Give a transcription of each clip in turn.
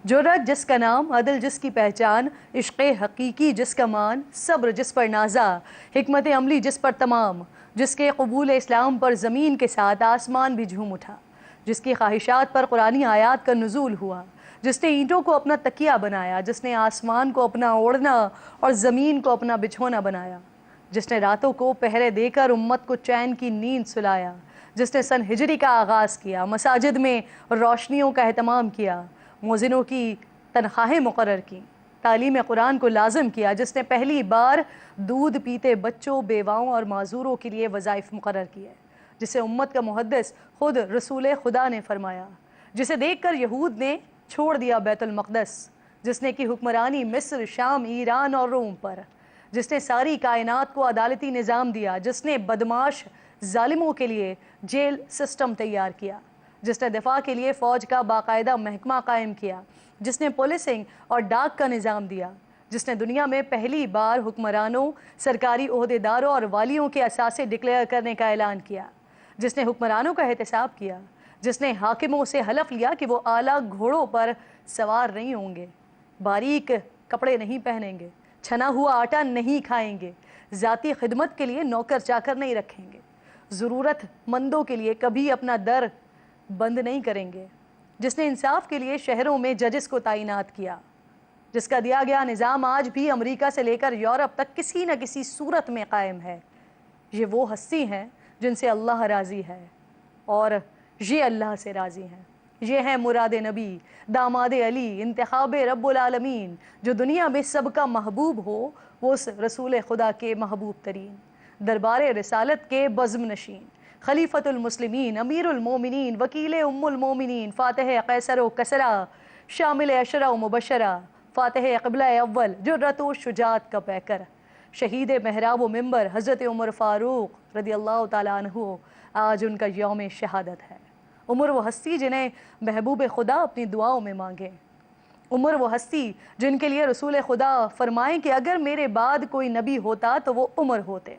جرأت جس کا نام، عدل جس کی پہچان، عشق حقیقی جس کا مان، صبر جس پر نازا، حکمت عملی جس پر تمام، جس کے قبول اسلام پر زمین کے ساتھ آسمان بھی جھوم اٹھا، جس کی خواہشات پر قرآنی آیات کا نزول ہوا، جس نے اینٹوں کو اپنا تکیہ بنایا، جس نے آسمان کو اپنا اوڑھنا اور زمین کو اپنا بچھونا بنایا، جس نے راتوں کو پہرے دے کر امت کو چین کی نیند سلایا، جس نے سن ہجری کا آغاز کیا، مساجد میں روشنیوں کا اہتمام کیا، مؤذنوں کی تنخواہیں مقرر کی، تعلیم قرآن کو لازم کیا، جس نے پہلی بار دودھ پیتے بچوں، بیواؤں اور معذوروں کے لیے وظائف مقرر کیے، جسے امت کا محدث خود رسول خدا نے فرمایا، جسے دیکھ کر یہود نے چھوڑ دیا بیت المقدس، جس نے کی حکمرانی مصر، شام، ایران اور روم پر، جس نے ساری کائنات کو عدالتی نظام دیا، جس نے بدمعاش ظالموں کے لیے جیل سسٹم تیار کیا، جس نے دفاع کے لیے فوج کا باقاعدہ محکمہ قائم کیا، جس نے پولیسنگ اور ڈاک کا نظام دیا، جس نے دنیا میں پہلی بار حکمرانوں، سرکاری عہدیداروں اور والیوں کے اثاثے ڈکلیئر کرنے کا اعلان کیا، جس نے حکمرانوں کا احتساب کیا، جس نے حاکموں سے حلف لیا کہ وہ اعلیٰ گھوڑوں پر سوار نہیں ہوں گے، باریک کپڑے نہیں پہنیں گے، چھنا ہوا آٹا نہیں کھائیں گے، ذاتی خدمت کے لیے نوکر چاکر نہیں رکھیں گے، ضرورت مندوں کے لیے کبھی اپنا در بند نہیں کریں گے، جس نے انصاف کے لیے شہروں میں ججز کو تعینات کیا، جس کا دیا گیا نظام آج بھی امریکہ سے لے کر یورپ تک کسی نہ کسی صورت میں قائم ہے۔ یہ وہ ہستی ہیں جن سے اللہ راضی ہے اور یہ اللہ سے راضی ہیں۔ یہ ہیں مراد نبی، داماد علی، انتخاب رب العالمین، جو دنیا میں سب کا محبوب ہو وہ اس رسول خدا کے محبوب ترین، دربار رسالت کے بزم نشین، خلیفۃ المسلمین، امیر المومنین، وکیل ام المومنین، فاتح قیصر و کسرا، شامل اشرا و مبشرہ، فاتح قبلہ اول، جرأت و شجاعت کا پیکر، شہید محراب و منبر، حضرت عمر فاروق رضی اللہ تعالیٰ عنہ، آج ان کا یوم شہادت ہے۔ عمر وہ ہستی جنہیں محبوب خدا اپنی دعاؤں میں مانگے، عمر وہ ہستی جن کے لیے رسول خدا فرمائیں کہ اگر میرے بعد کوئی نبی ہوتا تو وہ عمر ہوتے،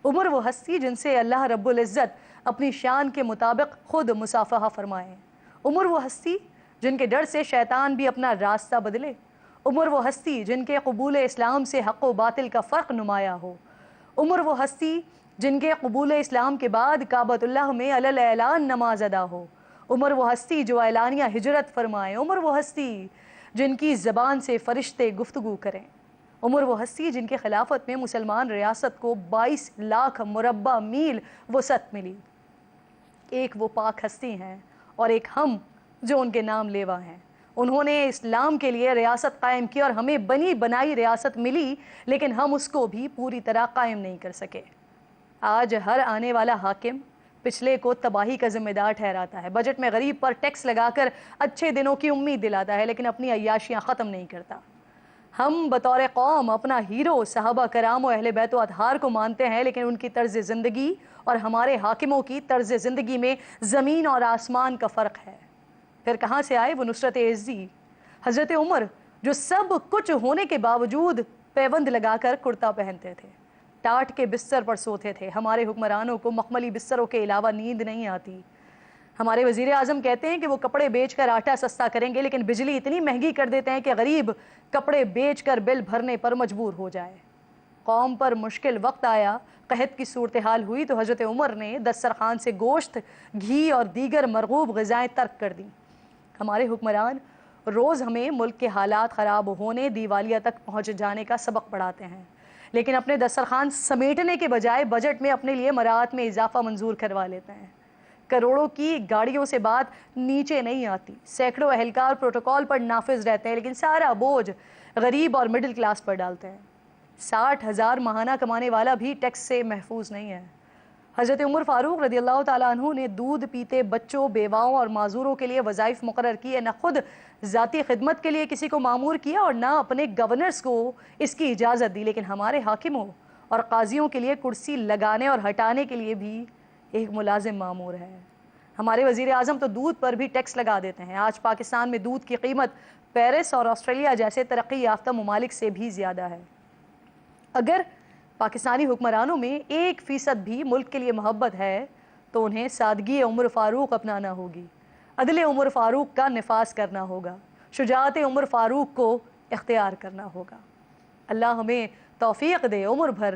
عمر وہ ہستی جن سے اللہ رب العزت اپنی شان کے مطابق خود مصافحہ فرمائیں، عمر وہ ہستی جن کے ڈر سے شیطان بھی اپنا راستہ بدلے، عمر وہ ہستی جن کے قبول اسلام سے حق و باطل کا فرق نمایاں ہو، عمر وہ ہستی جن کے قبول اسلام کے بعد کعبۃ اللہ میں علی الاعلان نماز ادا ہو، عمر وہ ہستی جو اعلانیہ ہجرت فرمائیں، عمر وہ ہستی جن کی زبان سے فرشتے گفتگو کریں، عمر وہ ہستی جن کے خلافت میں مسلمان ریاست کو 22 لاکھ مربع میل وسعت ملی۔ ایک وہ پاک ہستی ہیں اور ایک ہم جو ان کے نام لیوا ہیں۔ انہوں نے اسلام کے لیے ریاست قائم کی اور ہمیں بنی بنائی ریاست ملی، لیکن ہم اس کو بھی پوری طرح قائم نہیں کر سکے۔ آج ہر آنے والا حاکم پچھلے کو تباہی کا ذمہ دار ٹھہراتا ہے، بجٹ میں غریب پر ٹیکس لگا کر اچھے دنوں کی امید دلاتا ہے، لیکن اپنی عیاشیاں ختم نہیں کرتا۔ ہم بطور قوم اپنا ہیرو صحابہ کرام و اہل بیت و اطہار کو مانتے ہیں، لیکن ان کی طرز زندگی اور ہمارے حاکموں کی طرز زندگی میں زمین اور آسمان کا فرق ہے۔ پھر کہاں سے آئے وہ نصرت عزی؟ حضرت عمر جو سب کچھ ہونے کے باوجود پیوند لگا کر کرتا پہنتے تھے، ٹاٹ کے بستر پر سوتے تھے۔ ہمارے حکمرانوں کو مخملی بستروں کے علاوہ نیند نہیں آتی۔ ہمارے وزیر اعظم کہتے ہیں کہ وہ کپڑے بیچ کر آٹا سستا کریں گے، لیکن بجلی اتنی مہنگی کر دیتے ہیں کہ غریب کپڑے بیچ کر بل بھرنے پر مجبور ہو جائے۔ قوم پر مشکل وقت آیا، قحط کی صورتحال ہوئی تو حضرت عمر نے دسترخوان سے گوشت، گھی اور دیگر مرغوب غذائیں ترک کر دیں۔ ہمارے حکمران روز ہمیں ملک کے حالات خراب ہونے، دیوالیہ تک پہنچ جانے کا سبق پڑھاتے ہیں، لیکن اپنے دسترخوان سمیٹنے کے بجائے بجٹ میں اپنے لیے مراعات میں اضافہ منظور کروا لیتے ہیں۔ کروڑوں کی گاڑیوں سے بات نیچے نہیں آتی، سینکڑوں اہلکار پروٹوکول پر نافذ رہتے ہیں، لیکن سارا بوجھ غریب اور مڈل کلاس پر ڈالتے ہیں۔ 60,000 ماہانہ کمانے والا بھی ٹیکس سے محفوظ نہیں ہے۔ حضرت عمر فاروق رضی اللہ تعالیٰ عنہ نے دودھ پیتے بچوں، بیواؤں اور معذوروں کے لیے وظائف مقرر کیے، نہ خود ذاتی خدمت کے لیے کسی کو مامور کیا اور نہ اپنے گورنرز کو اس کی اجازت دی، لیکن ہمارے حاکموں اور قاضیوں کے لیے کرسی لگانے اور ہٹانے کے لیے بھی ایک ملازم مامور ہے۔ ہمارے وزیر اعظم تو دودھ پر بھی ٹیکس لگا دیتے ہیں۔ آج پاکستان میں دودھ کی قیمت پیرس اور آسٹریلیا جیسے ترقی یافتہ ممالک سے بھی زیادہ ہے۔ اگر پاکستانی حکمرانوں میں 1% بھی ملک کے لیے محبت ہے تو انہیں سادگی عمر فاروق اپنانا ہوگی، عدل عمر فاروق کا نفاذ کرنا ہوگا، شجاعت عمر فاروق کو اختیار کرنا ہوگا۔ اللہ ہمیں توفیق دے عمر بھر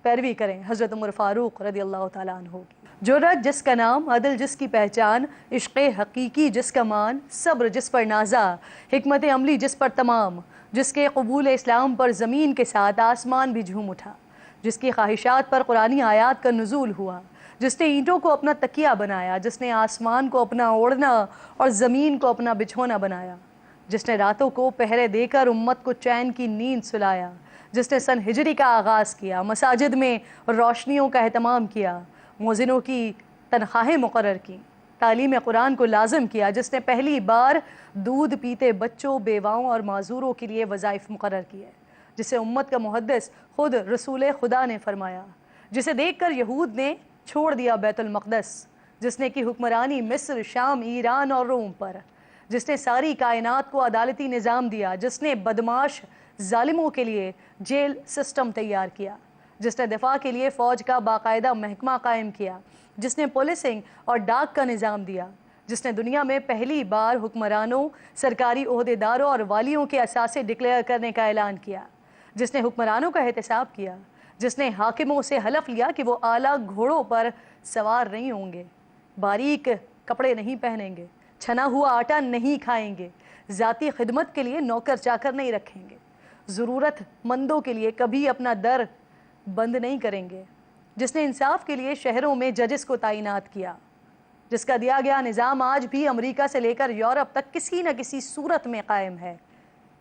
پیروی کریں حضرت عمر فاروق رضی اللہ تعالیٰ عنہ کی۔ جرأت جس کا نام، عدل جس کی پہچان، عشق حقیقی جس کا مان، صبر جس پر نازا، حکمت عملی جس پر تمام، جس کے قبول اسلام پر زمین کے ساتھ آسمان بھی جھوم اٹھا، جس کی خواہشات پر قرآنی آیات کا نزول ہوا، جس نے اینٹوں کو اپنا تکیہ بنایا، جس نے آسمان کو اپنا اوڑھنا اور زمین کو اپنا بچھونا بنایا، جس نے راتوں کو پہرے دے کر امت کو چین کی نیند سلایا، جس نے سن ہجری کا آغاز کیا، مساجد میں روشنیوں کا اہتمام کیا، مؤذنوں کی تنخواہیں مقرر کی، تعلیم قرآن کو لازم کیا، جس نے پہلی بار دودھ پیتے بچوں، بیواؤں اور معذوروں کے لیے وظائف مقرر کیے، جسے امت کا محدث خود رسول خدا نے فرمایا، جسے دیکھ کر یہود نے چھوڑ دیا بیت المقدس، جس نے کی حکمرانی مصر، شام، ایران اور روم پر، جس نے ساری کائنات کو عدالتی نظام دیا، جس نے بدمعاش ظالموں کے لیے جیل سسٹم تیار کیا، جس نے دفاع کے لیے فوج کا باقاعدہ محکمہ قائم کیا، جس نے پولیسنگ اور ڈاک کا نظام دیا، جس نے دنیا میں پہلی بار حکمرانوں، سرکاری عہدیداروں اور والیوں کے اثاثے ڈکلیئر کرنے کا اعلان کیا، جس نے حکمرانوں کا احتساب کیا، جس نے حاکموں سے حلف لیا کہ وہ اعلیٰ گھوڑوں پر سوار نہیں ہوں گے، باریک کپڑے نہیں پہنیں گے، چھنا ہوا آٹا نہیں کھائیں گے، ذاتی خدمت کے لیے نوکر چاکر نہیں رکھیں گے، ضرورت مندوں کے لیے کبھی اپنا در بند نہیں کریں گے، جس نے انصاف کے لیے شہروں میں ججز کو تعینات کیا، جس کا دیا گیا نظام آج بھی امریکہ سے لے کر یورپ تک کسی نہ کسی صورت میں قائم ہے۔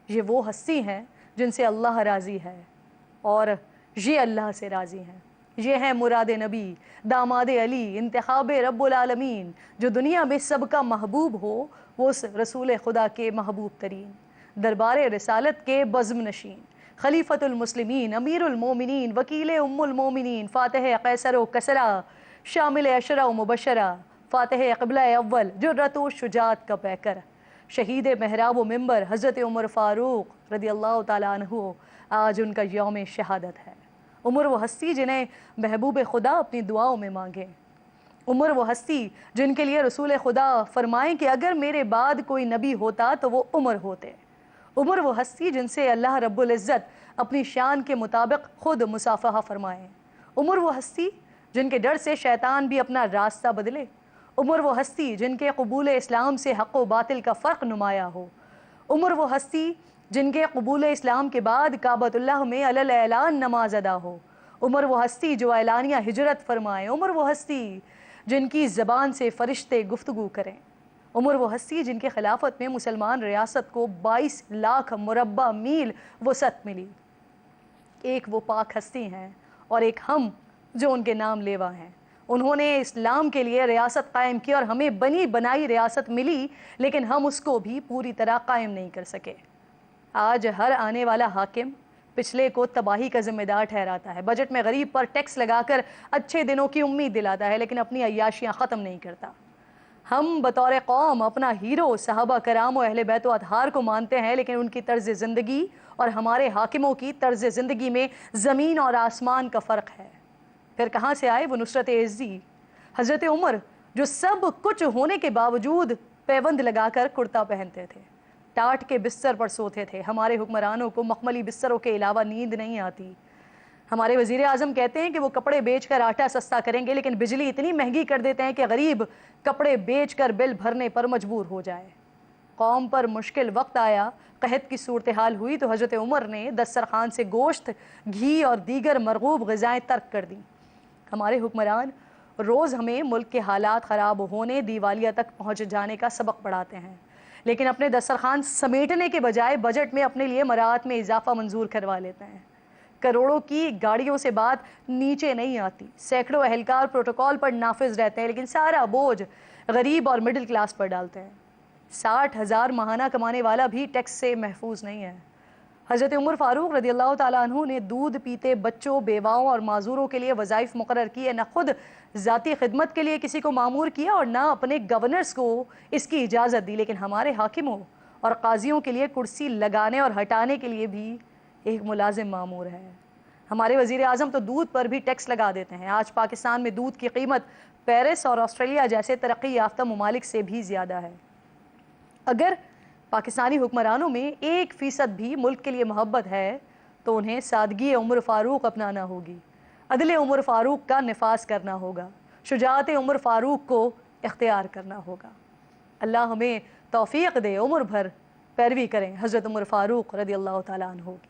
یہ وہ ہستی ہیں جن سے اللہ راضی ہے اور یہ اللہ سے راضی ہیں۔ یہ ہیں مراد نبی، داماد علی، انتخاب رب العالمین، جو دنیا میں سب کا محبوب ہو، وہ اس رسول خدا کے محبوب ترین، دربار رسالت کے بزم نشین، خلیفۃ المسلمین، امیر المومنین، وکیل ام المومنین، فاتح قیصر و کسرا، شامل اشرا و مبشرہ، فاتح قبلہ اول، جرأت و شجاعت کا پیکر، شہید محراب و منبر حضرت عمر فاروق رضی اللہ تعالیٰ عنہ، آج ان کا یوم شہادت ہے۔ عمر وہ ہستی جنہیں محبوب خدا اپنی دعاؤں میں مانگے، عمر وہ ہستی جن کے لیے رسول خدا فرمائیں کہ اگر میرے بعد کوئی نبی ہوتا تو وہ عمر ہوتے، عمر وہ ہستی جن سے اللہ رب العزت اپنی شان کے مطابق خود مصافحہ فرمائیں، عمر وہ ہستی جن کے ڈر سے شیطان بھی اپنا راستہ بدلے، عمر وہ ہستی جن کے قبول اسلام سے حق و باطل کا فرق نمایاں ہو، عمر وہ ہستی جن کے قبول اسلام کے بعد کعبۃ اللہ میں علی اعلان نماز ادا ہو، عمر وہ ہستی جو اعلانیہ ہجرت فرمائیں، عمر وہ ہستی جن کی زبان سے فرشتے گفتگو کریں، عمر وہ ہستی جن کے خلافت میں مسلمان ریاست کو 22 لاکھ مربع میل وسعت ملی۔ ایک وہ پاک ہستی ہیں اور ایک ہم جو ان کے نام لیوا ہیں۔ انہوں نے اسلام کے لیے ریاست قائم کی اور ہمیں بنی بنائی ریاست ملی، لیکن ہم اس کو بھی پوری طرح قائم نہیں کر سکے۔ آج ہر آنے والا حاکم پچھلے کو تباہی کا ذمہ دار ٹھہراتا ہے، بجٹ میں غریب پر ٹیکس لگا کر اچھے دنوں کی امید دلاتا ہے، لیکن اپنی عیاشیاں ختم نہیں کرتا۔ ہم بطور قوم اپنا ہیرو صحابہ کرام و اہل بیت و اطہار کو مانتے ہیں، لیکن ان کی طرز زندگی اور ہمارے حاکموں کی طرز زندگی میں زمین اور آسمان کا فرق ہے۔ پھر کہاں سے آئے وہ نصرت عزی؟ حضرت عمر جو سب کچھ ہونے کے باوجود پیوند لگا کر کرتا پہنتے تھے، ٹاٹ کے بستر پر سوتے تھے۔ ہمارے حکمرانوں کو مخملی بستروں کے علاوہ نیند نہیں آتی۔ ہمارے وزیر اعظم کہتے ہیں کہ وہ کپڑے بیچ کر آٹا سستا کریں گے، لیکن بجلی اتنی مہنگی کر دیتے ہیں کہ غریب کپڑے بیچ کر بل بھرنے پر مجبور ہو جائے۔ قوم پر مشکل وقت آیا، قحط کی صورتحال ہوئی تو حضرت عمر نے دسترخوان سے گوشت، گھی اور دیگر مرغوب غذائیں ترک کر دیں۔ ہمارے حکمران روز ہمیں ملک کے حالات خراب ہونے، دیوالیہ تک پہنچ جانے کا سبق پڑھاتے ہیں، لیکن اپنے دسترخوان سمیٹنے کے بجائے بجٹ میں اپنے لیے مراعات میں اضافہ منظور کروا لیتے ہیں۔ کروڑوں کی گاڑیوں سے بات نیچے نہیں آتی، سینکڑوں اہلکار پروٹوکول پر نافذ رہتے ہیں، لیکن سارا بوجھ غریب اور مڈل کلاس پر ڈالتے ہیں۔ 60,000 ماہانہ کمانے والا بھی ٹیکس سے محفوظ نہیں ہے۔ حضرت عمر فاروق رضی اللہ تعالیٰ عنہ نے دودھ پیتے بچوں، بیواؤں اور معذوروں کے لیے وظائف مقرر کیے، نہ خود ذاتی خدمت کے لیے کسی کو مامور کیا اور نہ اپنے گورنرز کو اس کی اجازت دی، لیکن ہمارے حاکموں اور قاضیوں کے لیے کرسی لگانے اور ہٹانے کے لیے بھی ایک ملازم مامور ہے۔ ہمارے وزیر اعظم تو دودھ پر بھی ٹیکس لگا دیتے ہیں۔ آج پاکستان میں دودھ کی قیمت پیرس اور آسٹریلیا جیسے ترقی یافتہ ممالک سے بھی زیادہ ہے۔ اگر پاکستانی حکمرانوں میں 1% بھی ملک کے لیے محبت ہے تو انہیں سادگی عمر فاروق اپنانا ہوگی، عدل عمر فاروق کا نفاذ کرنا ہوگا، شجاعت عمر فاروق کو اختیار کرنا ہوگا۔ اللہ ہمیں توفیق دے عمر بھر پیروی کریں حضرت عمر فاروق رضی اللہ تعالیٰ عنہ کی۔